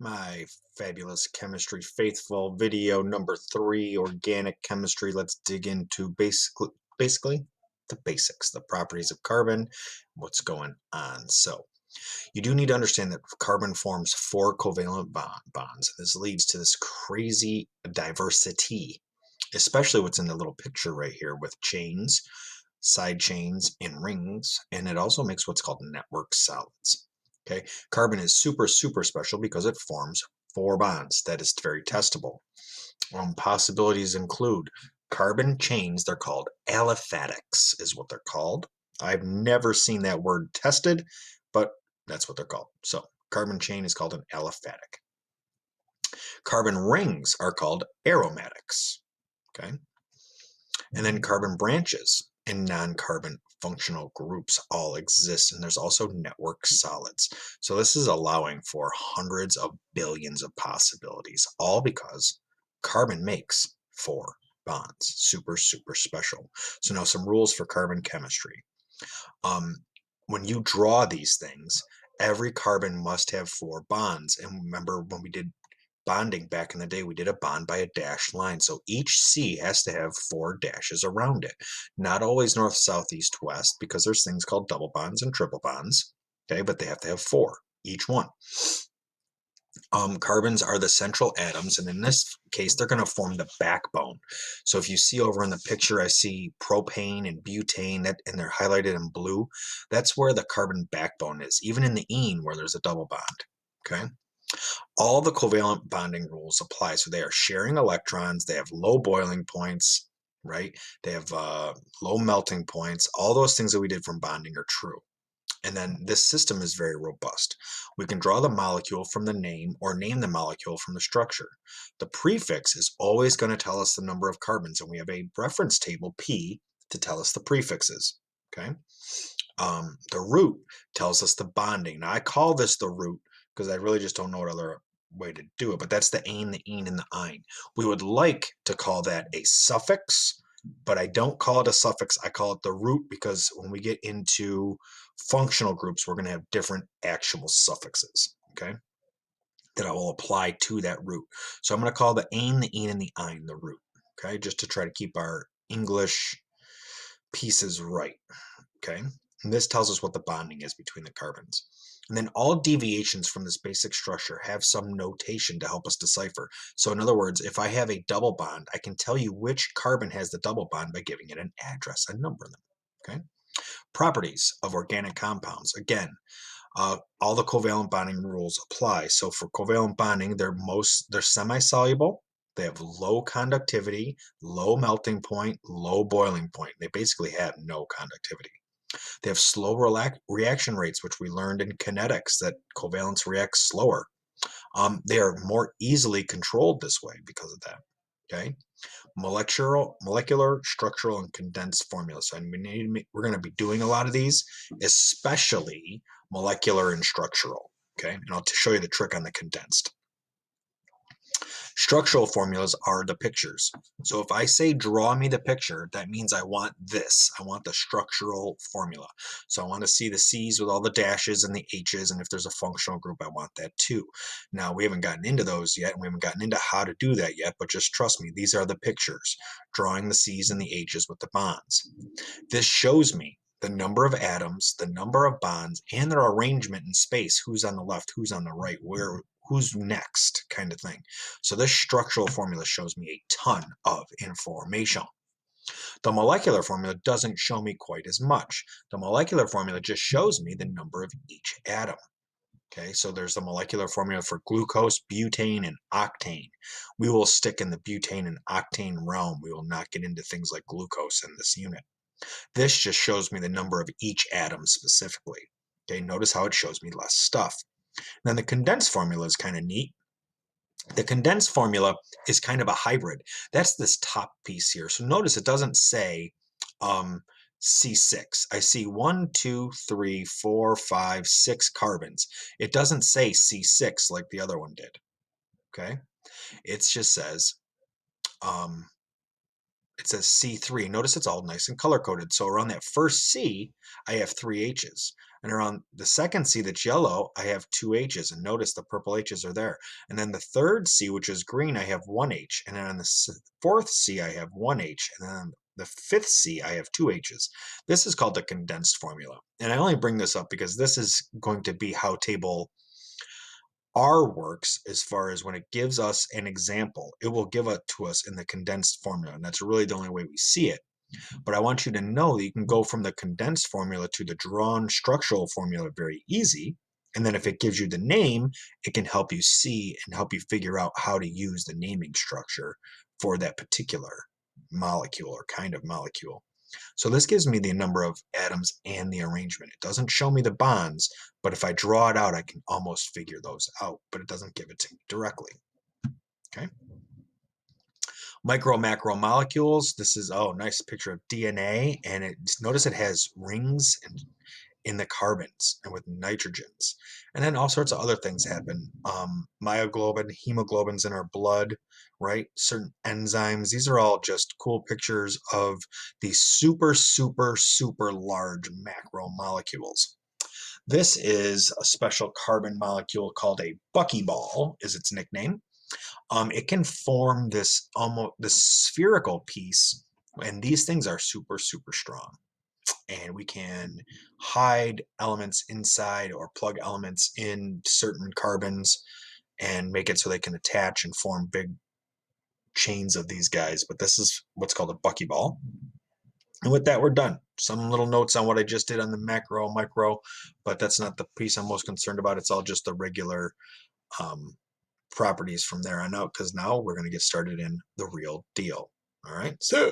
My fabulous chemistry faithful video number 3, organic chemistry. Let's dig into basically the basics, the properties of carbon, what's going on. So you do need to understand that carbon forms 4 covalent bonds. This leads to this crazy diversity, especially what's in the little picture right here with chains, side chains, and rings. And it also makes what's called network solids. Okay, carbon is super, super special because it forms 4 bonds. That is very testable. Possibilities include carbon chains. They're called aliphatics, is what they're called. I've never seen that word tested, but that's what they're called. So carbon chain is called an aliphatic. Carbon rings are called aromatics. Okay, and then carbon branches and non-carbon functional groups all exist, and there's also network solids. So this is allowing for hundreds of billions of possibilities, all because carbon makes 4 bonds. Super, super special. So now some rules for carbon chemistry. Um, when you draw these things, every carbon must have 4 bonds. And remember when we did bonding back in the day, we did a bond by a dashed line. So each C has to have 4 dashes around it. Not always north, south, east, west, because there's things called double bonds and triple bonds. Okay, but they have to have 4, each one. Carbons are the central atoms, and in this case, they're going to form the backbone. So if you see over in the picture, I see propane and butane, and they're highlighted in blue. That's where the carbon backbone is, even in the ene where there's a double bond. Okay. All the covalent bonding rules apply. So they are sharing electrons. They have low boiling points, right? They have low melting points. All those things that we did from bonding are true. And then this system is very robust. We can draw the molecule from the name or name the molecule from the structure. The prefix is always going to tell us the number of carbons, and we have a reference table, P, to tell us the prefixes. Okay. The root tells us the bonding. Now, I call this the root because I really just don't know what other way to do it, but that's the ane, the ene, and the ein. We would like to call that a suffix, but I don't call it a suffix. I call it the root because when we get into functional groups, we're going to have different actual suffixes, okay, that I will apply to that root. So I'm going to call the ane, the ene, and the ein the root, okay, just to try to keep our English pieces right. Okay, and this tells us what the bonding is between the carbons. And then all deviations from this basic structure have some notation to help us decipher. So in other words, if I have a double bond, I can tell you which carbon has the double bond by giving it an address and number them. Okay. Properties of organic compounds. Again, all the covalent bonding rules apply. So for covalent bonding, they're semi-soluble. They have low conductivity, low melting point, low boiling point. They basically have no conductivity. They have slow reaction rates, which we learned in kinetics that covalence reacts slower. They are more easily controlled this way because of that. Okay, molecular, structural, and condensed formulas. So we're going to be doing a lot of these, especially molecular and structural. Okay, and I'll show you the trick on the condensed. Structural formulas are the pictures. So if I say draw me the picture, that means I want this. I want the structural formula. So I want to see the C's with all the dashes and the H's, and if there's a functional group, I want that too. Now, we haven't gotten into those yet, and we haven't gotten into how to do that yet, but just trust me, these are the pictures, drawing the C's and the H's with the bonds. This shows me the number of atoms, the number of bonds, and their arrangement in space, who's on the left, who's on the right, who's next, kind of thing. So this structural formula shows me a ton of information. The molecular formula doesn't show me quite as much. The molecular formula just shows me the number of each atom. Okay, so there's the molecular formula for glucose, butane, and octane. We will stick in the butane and octane realm. We will not get into things like glucose in this unit. This just shows me the number of each atom specifically. Okay, notice how it shows me less stuff. Then the condensed formula is kind of neat. The condensed formula is kind of a hybrid. That's this top piece here. So notice it doesn't say C6. I see 1, 2, 3, 4, 5, 6 carbons. It doesn't say C6 like the other one did. Okay, it just says it says C3. Notice it's all nice and color coded. So around that first C, I have 3 H's. And around the second C that's yellow, I have two H's, and notice the purple H's are there. And then the third C, which is green, I have one H. And then on the fourth C, I have one H. And then on the fifth C, I have two H's. This is called the condensed formula. And I only bring this up because this is going to be how table R works as far as when it gives us an example, it will give it to us in the condensed formula. And that's really the only way we see it. But I want you to know that you can go from the condensed formula to the drawn structural formula very easy. And then if it gives you the name, it can help you see and help you figure out how to use the naming structure for that particular molecule or kind of molecule. So this gives me the number of atoms and the arrangement. It doesn't show me the bonds, but if I draw it out, I can almost figure those out, but it doesn't give it to me directly. Okay. Micro macro molecules. This is, oh, nice picture of DNA, and notice it has rings in the carbons and with nitrogens, and then all sorts of other things happen. Myoglobin, hemoglobin's in our blood, right? Certain enzymes. These are all just cool pictures of these super, super, super large macromolecules. This is a special carbon molecule called a buckyball, is its nickname. It can form this almost this spherical piece, and these things are super, super strong. And we can hide elements inside or plug elements in certain carbons and make it so they can attach and form big chains of these guys. But this is what's called a buckyball. And with that, we're done. Some little notes on what I just did on the macro, micro, but that's not the piece I'm most concerned about. It's all just the regular properties from there on out, because now we're going to get started in the real deal. All right. So